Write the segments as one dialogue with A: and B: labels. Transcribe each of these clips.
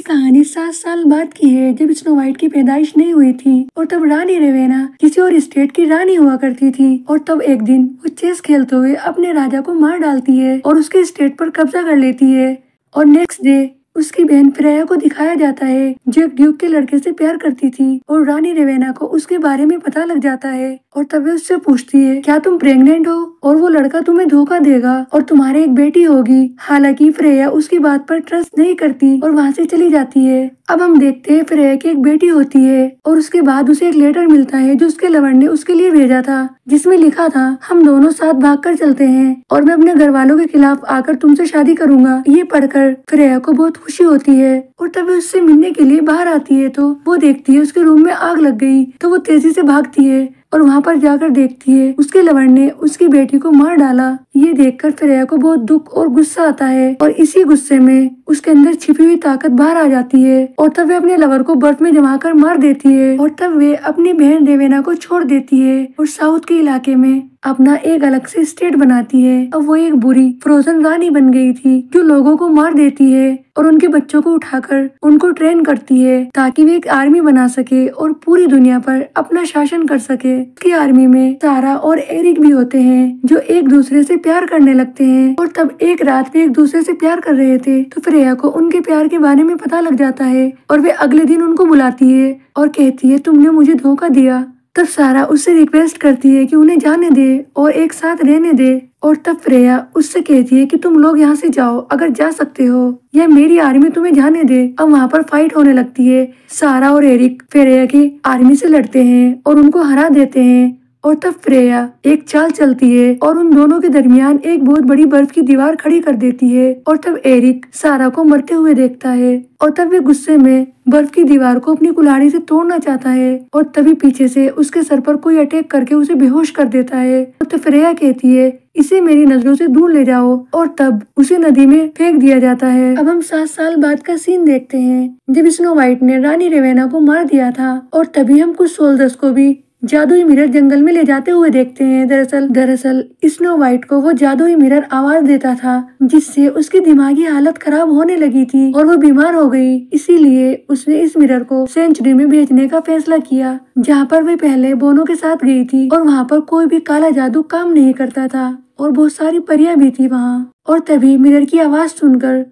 A: ये कहानी 7 साल बाद की है, जब स्नो वाइट की पैदाइश नहीं हुई थी और तब रानी रेवेना किसी और स्टेट की रानी हुआ करती थी। और तब एक दिन वो चेस खेलते हुए अपने राजा को मार डालती है और उसके स्टेट पर कब्जा कर लेती है। और नेक्स्ट डे उसकी बहन फ्रेया को दिखाया जाता है, जो एक ड्यूक के लड़के से प्यार करती थी। और रानी रेवेना को उसके बारे में पता लग जाता है और तब वे उससे पूछती है, क्या तुम प्रेग्नेंट हो? और वो लड़का तुम्हें धोखा देगा और तुम्हारे एक बेटी होगी। हालांकि फ्रेया उसकी बात पर ट्रस्ट नहीं करती और वहाँ से चली जाती है। अब हम देखते हैं फ्रेया की एक बेटी होती है और उसके बाद उसे एक लेटर मिलता है जो उसके लवर ने उसके लिए भेजा था, जिसमें लिखा था, हम दोनों साथ भागकर चलते हैं और मैं अपने घर वालों के खिलाफ आकर तुमसे शादी करूंगा। ये पढ़कर फ्रेया को बहुत खुशी होती है और तब वो उससे मिलने के लिए बाहर आती है तो वो देखती है उसके रूम में आग लग गई। तो वो तेजी से भागती है और वहाँ पर जाकर देखती है उसके लवर ने उसकी बेटी को मार डाला। ये देखकर फ्रेया को बहुत दुख और गुस्सा आता है और इसी गुस्से में उसके अंदर छिपी हुई ताकत बाहर आ जाती है और तब वे अपने लवर को बर्फ में जमाकर मार देती है। और तब वे अपनी बहन रेवेना को छोड़ देती है और साउथ के इलाके में अपना एक अलग से स्टेट बनाती है। अब वो एक बुरी फ्रोजन रानी बन गई थी जो लोगों को मार देती है और उनके बच्चों को उठाकर उनको ट्रेन करती है ताकि वे एक आर्मी बना सके और पूरी दुनिया पर अपना शासन कर सके। उसकी आर्मी में सारा और एरिक भी होते हैं जो एक दूसरे से प्यार करने लगते हैं। और तब एक रात में एक दूसरे से प्यार कर रहे थे तो फ्रेया को उनके प्यार के बारे में पता लग जाता है और वे अगले दिन उनको बुलाती है और कहती है, तुमने मुझे धोखा दिया। तब सारा उससे रिक्वेस्ट करती है कि उन्हें जाने दे और एक साथ रहने दे। और तब फ्रेया उससे कहती है कि तुम लोग यहाँ से जाओ अगर जा सकते हो, या मेरी आर्मी तुम्हें जाने दे। अब वहाँ पर फाइट होने लगती है। सारा और एरिक फ्रेया की आर्मी से लड़ते हैं और उनको हरा देते हैं। और तब फ्रेया एक चाल चलती है और उन दोनों के दरमियान एक बहुत बड़ी बर्फ की दीवार खड़ी कर देती है। और तब एरिक सारा को मरते हुए देखता है और तब वे गुस्से में बर्फ की दीवार को अपनी कुल्हाड़ी से तोड़ना चाहता है और तभी पीछे से उसके सर पर कोई अटैक करके उसे बेहोश कर देता है। और तब फ्रेया कहती है, इसे मेरी नजरों से दूर ले जाओ, और तब उसे नदी में फेंक दिया जाता है। अब हम 7 साल बाद का सीन देखते हैं जब स्नो वाइट ने रानी रेवेना को मार दिया था और तभी हम कुछ सोल्जर्स को भी जादुई मिरर जंगल में ले जाते हुए देखते हैं। दरअसल स्नो वाइट को वो जादुई मिरर आवाज देता था जिससे उसकी दिमागी हालत खराब होने लगी थी और वो बीमार हो गई। इसीलिए उसने इस मिरर को सेंचुरी में भेजने का फैसला किया, जहाँ पर वे पहले बोनो के साथ गई थी और वहाँ पर कोई भी काला जादू काम नहीं करता था और बहुत सारी परियां भी थी वहाँ। और तभी मिरर की आवाज सुनकर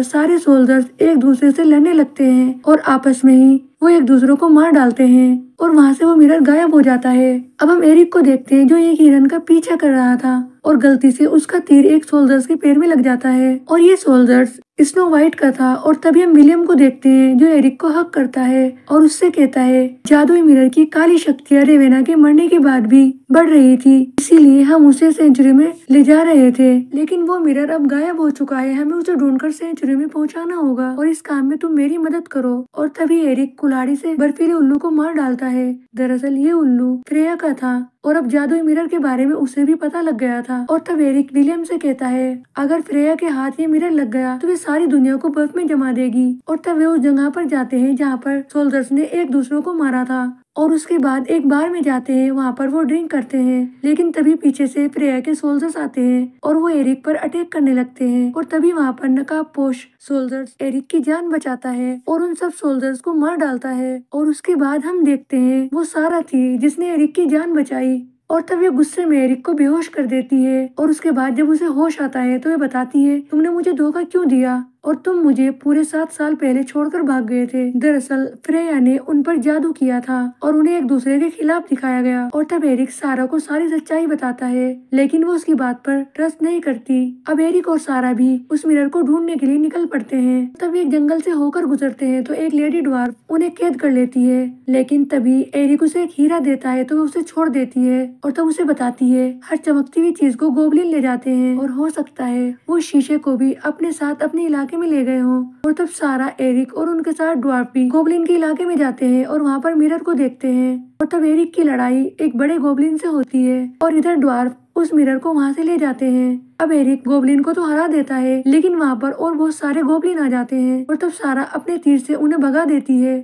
A: सारे सोल्जर्स एक दूसरे से लड़ने लगते हैं और आपस में ही वो एक दूसरे को मार डालते हैं और वहाँ से वो मिरर गायब हो जाता है। अब हम एरिक को देखते हैं जो एक हिरन का पीछा कर रहा था और गलती से उसका तीर एक सोल्जर्स के पैर में लग जाता है और ये सोल्जर्स स्नो वाइट का था। और तभी हम विलियम को देखते हैं जो एरिक को हक करता है और उससे कहता है, जादुई मिरर की काली शक्तियां रेवेना के मरने के बाद भी बढ़ रही थी, इसीलिए हम उसे सेंचुरी में ले जा रहे थे, लेकिन वो मिरर अब गायब हो चुका है। हमें उसे ढूंढकर सेंचुरी में पहुंचाना होगा और इस काम में तुम मेरी मदद करो। और तभी एरिक कुल्हाड़ी से बर्फीले उल्लू को मार डालता है। दरअसल ये उल्लू फ्रेया का था और अब जादुई मिरर के बारे में उसे भी पता लग गया था। और तब एरिक विलियम से कहता है, अगर फ्रेया के हाथ ये मिरर लग गया तो वे सारी दुनिया को बर्फ में जमा देगी। और तब वे उस जगह पर जाते हैं जहाँ पर सोल्जर्स ने एक दूसरे को मारा था और उसके बाद एक बार में जाते हैं। वहाँ पर वो ड्रिंक करते हैं, लेकिन तभी पीछे से फ्रेया के सोल्जर्स आते हैं और वो एरिक पर अटैक करने लगते हैं। और तभी वहाँ पर नकाबपोश सोल्जर्स एरिक की जान बचाता है और उन सब सोल्जर्स को मार डालता है। और उसके बाद हम देखते हैं वो सारा थी जिसने एरिक की जान बचाई और तब ये गुस्से में एरिक को बेहोश कर देती है। और उसके बाद जब उसे होश आता है तो ये बताती है, तुमने मुझे धोखा क्यों दिया और तुम मुझे पूरे 7 साल पहले छोड़कर भाग गए थे। दरअसल फ्रेया ने उन पर जादू किया था और उन्हें एक दूसरे के खिलाफ दिखाया गया। और तब एरिक सारा को सारी सच्चाई बताता है, लेकिन वो उसकी बात पर ट्रस्ट नहीं करती। अब एरिक और सारा भी उस मिरर को ढूंढने के लिए निकल पड़ते हैं। तब एक जंगल से होकर गुजरते हैं तो एक लेडी ड्वार्फ उन्हें कैद कर लेती है, लेकिन तभी एरिक उसे एक हीरा देता है तो वो उसे छोड़ देती है और तब उसे बताती है, हर चमकती हुई चीज को गोबलिन ले जाते हैं और हो सकता है वो शीशे को भी अपने साथ अपने इलाके में ले गए हों। और तब सारा, एरिक और उनके साथ ड्वार्फ भी गोबलिन के इलाके में जाते हैं और वहाँ पर मिरर को देखते हैं। और तब एरिक की लड़ाई एक बड़े गोबलिन से होती है और इधर ड्वार्फ उस मिरर को वहाँ से ले जाते हैं। अब एरिक गोबलिन को तो हरा देता है, लेकिन वहाँ पर और बहुत सारे गोबलिन आ जाते हैं और तब सारा अपने तीर से उन्हें भगा देती है।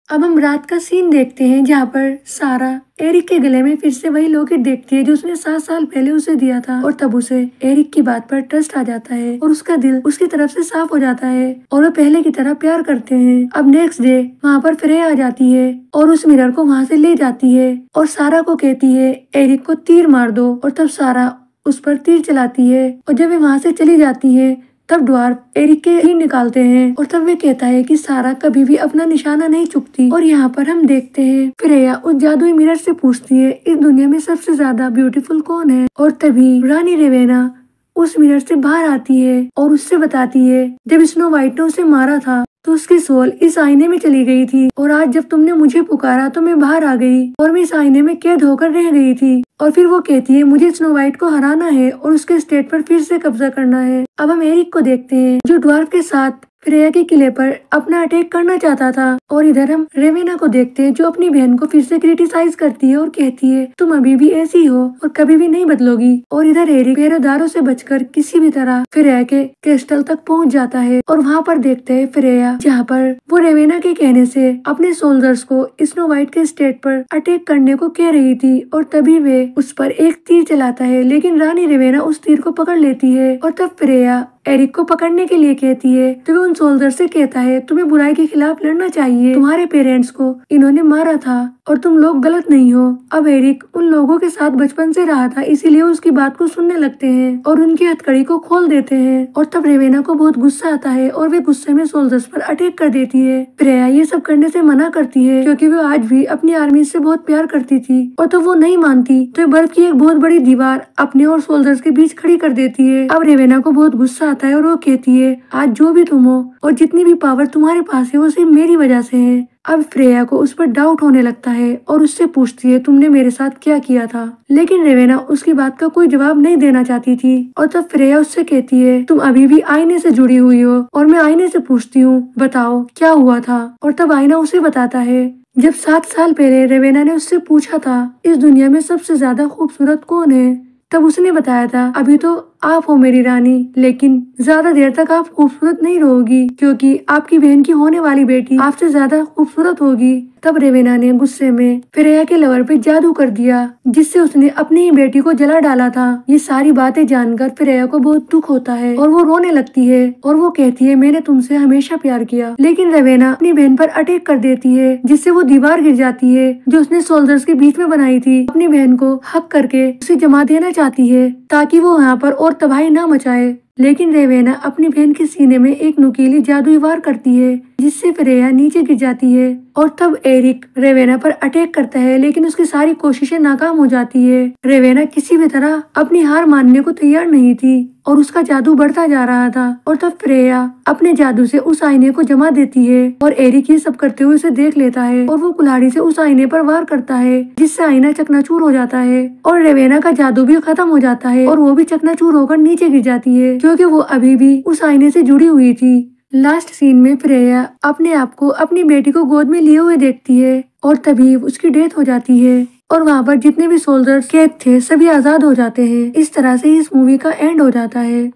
A: अब हम रात का सीन देखते हैं जहाँ पर सारा एरिक के गले में फिर से वही लॉकेट देखती है जो उसने 7 साल पहले उसे दिया था, और तब उसे एरिक की बात पर ट्रस्ट आ जाता है और उसका दिल उसकी तरफ से साफ हो जाता है और वो पहले की तरह प्यार करते हैं। अब नेक्स्ट डे वहाँ पर फ्रेया आ जाती है और उस मिरर को वहाँ से ले जाती है और सारा को कहती है एरिक को तीर मार दो, और तब सारा उस पर तीर चलाती है और जब वे वहाँ से चली जाती है तब ड्वार्फ एरिक के तीर निकालते हैं और तब वे कहता है कि सारा कभी भी अपना निशाना नहीं चुकती। और यहाँ पर हम देखते हैं फ्रेया उस जादुई मिरर से पूछती है इस दुनिया में सबसे ज्यादा ब्यूटीफुल कौन है, और तभी रानी रेवेना उस मिरर से बाहर आती है और उससे बताती है जब स्नो वाइट ने उसे मारा था तो उसकी सोल इस आईने में चली गई थी, और आज जब तुमने मुझे पुकारा तो मैं बाहर आ गई और मैं इस आईने में कैद होकर रह गई थी। और फिर वो कहती है मुझे स्नो वाइट को हराना है और उसके स्टेट पर फिर से कब्जा करना है। अब हम एरिक को देखते हैं जो ड्वार्फ के साथ फ्रेया के किले पर अपना अटैक करना चाहता था, और इधर हम रेवेना को देखते हैं जो अपनी बहन को फिर से क्रिटिसाइज करती है और कहती है तुम अभी भी ऐसी हो और कभी भी नहीं बदलोगी। और इधर एरिक पहरेदारों से बचकर किसी भी तरह फ्रेया के क्रिस्टल तक पहुंच जाता है और वहाँ पर देखते हैं फ्रेया जहाँ पर वो रेवेना के कहने से अपने सोल्जर्स को स्नो वाइट के स्टेट पर अटैक करने को कह रही थी, और तभी वे उस पर एक तीर चलाता है लेकिन रानी रेवेना उस तीर को पकड़ लेती है और तब फ्रेया एरिक को पकड़ने के लिए कहती है तो वो उन सोल्जर से कहता है तुम्हें बुराई के खिलाफ लड़ना चाहिए, तुम्हारे पेरेंट्स को इन्होंने मारा था और तुम लोग गलत नहीं हो। अब एरिक उन लोगों के साथ बचपन से रहा था इसीलिए उसकी बात को सुनने लगते हैं और उनकी हथकड़ी को खोल देते हैं, और तब रेवेना को बहुत गुस्सा आता है और वे गुस्से में सोल्जर्स पर अटैक कर देती है। फ्रेया ये सब करने से मना करती है क्योंकि वो आज भी अपनी आर्मी से बहुत प्यार करती थी, और तो वो नहीं मानती तो बर्फ की एक बहुत बड़ी दीवार अपने और सोल्जर्स के बीच खड़ी कर देती है। अब रेवेना को बहुत गुस्सा आता है और वो कहती है आज जो भी तुम हो और जितनी भी पावर तुम्हारे पास है वो सिर्फ मेरी वजह से है। अब फ्रेया को उस पर डाउट होने लगता है और उससे पूछती है तुमने मेरे साथ क्या किया था, लेकिन रेवेना उसकी बात का कोई जवाब नहीं देना चाहती थी। और तब फ्रेया उससे कहती है तुम अभी भी आईने से जुड़ी हुई हो और मैं आईने से पूछती हूँ बताओ क्या हुआ था, और तब आईना उसे बताता है जब 7 साल पहले रेवेना ने उससे पूछा था इस दुनिया में सबसे ज्यादा खूबसूरत कौन है, तब उसने बताया था अभी तो आप हो मेरी रानी, लेकिन ज्यादा देर तक आप खूबसूरत नहीं रहोगी क्योंकि आपकी बहन की होने वाली बेटी आपसे ज्यादा खूबसूरत होगी। तब रेवेना ने गुस्से में फ्रेया के लवर पे जादू कर दिया जिससे उसने अपनी ही बेटी को जला डाला था। ये सारी बातें जानकर फ्रेया को बहुत दुख होता है और वो रोने लगती है और वो कहती है मैंने तुमसे हमेशा प्यार किया, लेकिन रेवेना अपनी बहन पर अटैक कर देती है जिससे वो दीवार गिर जाती है जो उसने सोल्जर्स के बीच में बनाई थी। अपनी बहन को हक करके उसे जमा देना चाहती है ताकि वो यहाँ पर और तबाही ना मचाए, लेकिन रेवेना अपनी बहन के सीने में एक नुकीली जादुई वार करती है जिससे फ्रेया नीचे गिर जाती है। और तब एरिक रेवेना पर अटैक करता है लेकिन उसकी सारी कोशिशें नाकाम हो जाती है। रेवेना किसी भी तरह अपनी हार मानने को तैयार नहीं थी और उसका जादू बढ़ता जा रहा था, और तब फ्रेया अपने जादू से उस आईने को जमा देती है और एरिक ये सब करते हुए उसे देख लेता है और वो कुल्हाड़ी से उस आईने पर वार करता है जिससे आईना चकनाचूर हो जाता है और रेवेना का जादू भी खत्म हो जाता है और वो भी चकनाचूर होकर नीचे गिर जाती है क्योंकि वो अभी भी उस आईने से जुड़ी हुई थी। लास्ट सीन में फ्रेया अपने आप को अपनी बेटी को गोद में लिए हुए देखती है और तभी उसकी डेथ हो जाती है और वहाँ पर जितने भी सोल्जर्स कैद थे सभी आजाद हो जाते हैं। इस तरह से इस मूवी का एंड हो जाता है।